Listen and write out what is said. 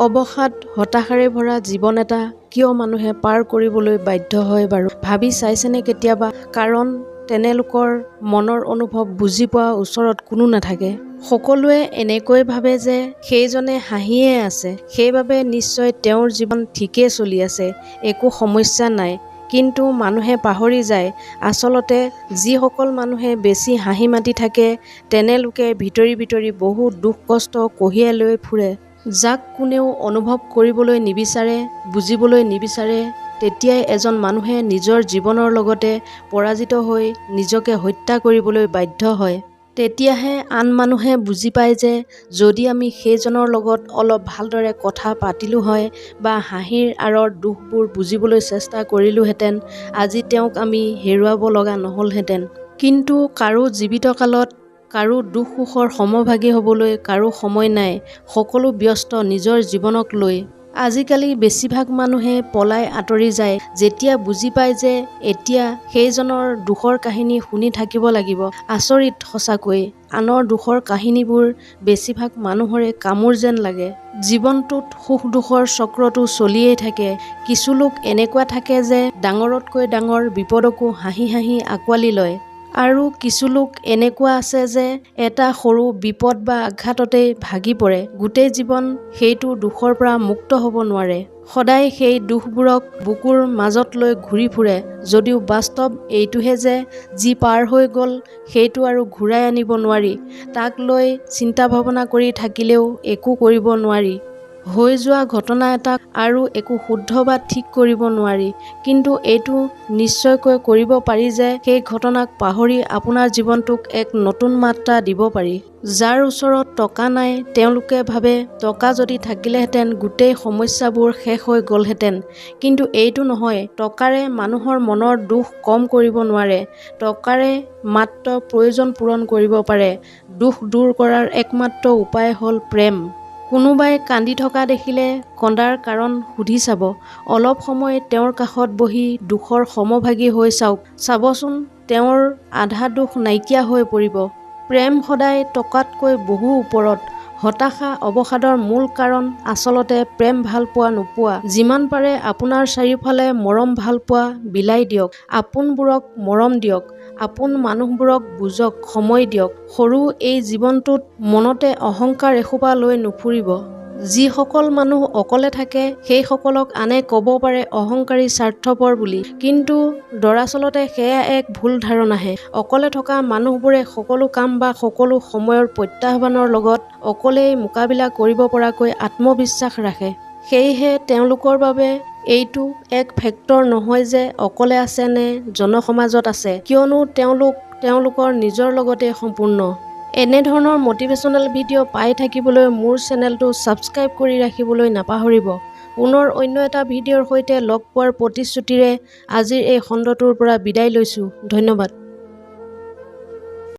অৱসাদ হতাশাৰে ভৰা জীৱন এটা কিয় মানুহে পাৰ কৰিবলৈ বাধ্য হয় বাৰু? ভাবি চাইছেনে কেতিয়াবা? কাৰণ তেনেলোকৰ মনৰ অনুভৱ বুজি পোৱা ওচৰত কোনো নাথাকে। সকলোৱে এনেকৈ ভাবে যে সেইজনে হাঁহিয়ে আছে, সেইবাবে নিশ্চয় তেওঁৰ জীৱন ঠিকেই চলি আছে, একো সমস্যা নাই। কিন্তু মানুহে পাহৰি যায়, আচলতে যিসকল মানুহে বেছি হাঁহি মাতি থাকে তেনেলোকে ভিতৰি ভিতৰি বহু দুখ কষ্ট কঢ়িয়াই লৈ ফুৰে। যাক কোনেও অনুভৱ কৰিবলৈ নিবিচাৰে, বুজিবলৈ নিবিচাৰে, তেতিয়াই এজন মানুহে নিজৰ জীৱনৰ লগতে পৰাজিত হৈ নিজকে হত্যা কৰিবলৈ বাধ্য হয়। তেতিয়াহে আন মানুহে বুজি পায় যে যদি আমি সেইজনৰ লগত অলপ ভালদৰে কথা পাতিলো হয় বা হাঁহিৰ আঁৰৰ দুখবোৰ বুজিবলৈ চেষ্টা কৰিলোহেঁতেন, আজি তেওঁক আমি হেৰুৱাব লগা নহ'লহেঁতেন। কিন্তু কাৰো জীৱিত কালত কাৰো দুখ সুখৰ সমভাগী হ'বলৈ কাৰো সময় নাই, সকলো ব্যস্ত নিজৰ জীৱনক লৈ। আজিকালি বেছিভাগ মানুহে পলাই আঁতৰি যায় যেতিয়া বুজি পায় যে এতিয়া সেইজনৰ দুখৰ কাহিনী শুনি থাকিব লাগিব। আচৰিত সঁচাকৈ, আনৰ দুখৰ কাহিনীবোৰ বেছিভাগ মানুহৰে কামোৰ যেন লাগে। জীৱনটোত সুখ দুখৰ চক্ৰটো চলিয়েই থাকে। কিছু লোক এনেকুৱা থাকে যে ডাঙৰতকৈ ডাঙৰ বিপদকো হাঁহি হাঁহি আঁকোৱালি লয়। আৰু কিছু লোক এনেকুৱা আছে যে এটা সৰু বিপদ বা আঘাততেই ভাগি পৰে, গোটেই জীৱন সেইটো দুখৰ পৰা মুক্ত হ'ব নোৱাৰে। সদায় সেই দুখবোৰক বুকুৰ মাজত লৈ ঘূৰি ফুৰে, যদিও বাস্তৱ এইটোহে যে যি পাৰ হৈ গ'ল সেইটো আৰু ঘূৰাই আনিব নোৱাৰি। তাক লৈ চিন্তা ভাৱনা কৰি থাকিলেও একো কৰিব নোৱাৰি। হৈ যোৱা ঘটনা এটাক আৰু একো শুদ্ধ বা ঠিক কৰিব নোৱাৰি। কিন্তু এইটো নিশ্চয়কৈ কৰিব পাৰি যে সেই ঘটনাক পাহৰি আপোনাৰ জীৱনটোক এক নতুন মাত্ৰা দিব পাৰি। যাৰ ওচৰত টকা নাই তেওঁলোকে ভাবে টকা যদি থাকিলেহেঁতেন গোটেই সমস্যাবোৰ শেষ হৈ গ'লহেঁতেন। কিন্তু এইটো নহয়, টকাৰে মানুহৰ মনৰ দুখ কম কৰিব নোৱাৰে। টকাৰে মাত্ৰ প্ৰয়োজন পূৰণ কৰিব পাৰে। দুখ দূৰ কৰাৰ একমাত্ৰ উপায় হ'ল প্ৰেম। কোনোবাই কান্দি থকা দেখিলে কন্দাৰ কাৰণ সুধি চাব। অলপ সময় তেওঁৰ কাষত বহি দুখৰ সমভাগী হৈ চাওক। চাবচোন তেওঁৰ আধা দুখ নাইকিয়া হৈ পৰিব। প্ৰেম সদায় টকাতকৈ বহু ওপৰত। হতাশা অৱসাদৰ মূল কাৰণ আচলতে প্ৰেম ভাল পোৱা নোপোৱা। যিমান পাৰে আপোনাৰ চাৰিওফালে মৰম ভাল পোৱা বিলাই দিয়ক। আপোনবোৰক মৰম দিয়ক। আপোন মানুহবোৰক বুজক, সময় দিয়ক। সৰু এই জীৱনটোত মনতে অহংকাৰ এসোপা লৈ নুফুৰিব। যিসকল মানুহ অকলে থাকে সেইসকলক আনে ক'ব পাৰে অহংকাৰী, স্বাৰ্থপৰ বুলি। কিন্তু দৰাচলতে সেয়া এক ভুল ধাৰণাহে। অকলে থকা মানুহবোৰে সকলো কাম বা সকলো সময়ৰ প্ৰত্যাহ্বানৰ লগত অকলেই মোকাবিলা কৰিব পৰাকৈ আত্মবিশ্বাস ৰাখে। সেয়েহে তেওঁলোকৰ বাবে এইটো এক ফেক্টৰ নহয় যে অকলে আছে নে জনসমাজত আছে, কিয়নো তেওঁলোকৰ নিজৰ লগতে সম্পূৰ্ণ। এনেধৰণৰ মটিভেশ্যনেল ভিডিঅ' পাই থাকিবলৈ মোৰ চেনেলটো ছাবস্ক্ৰাইব কৰি ৰাখিবলৈ নাপাহৰিব। পুনৰ অন্য এটা ভিডিঅ'ৰ সৈতে লগ পোৱাৰ প্ৰতিশ্ৰুতিৰে আজিৰ এই খণ্ডটোৰ পৰা বিদায় লৈছোঁ। ধন্যবাদ।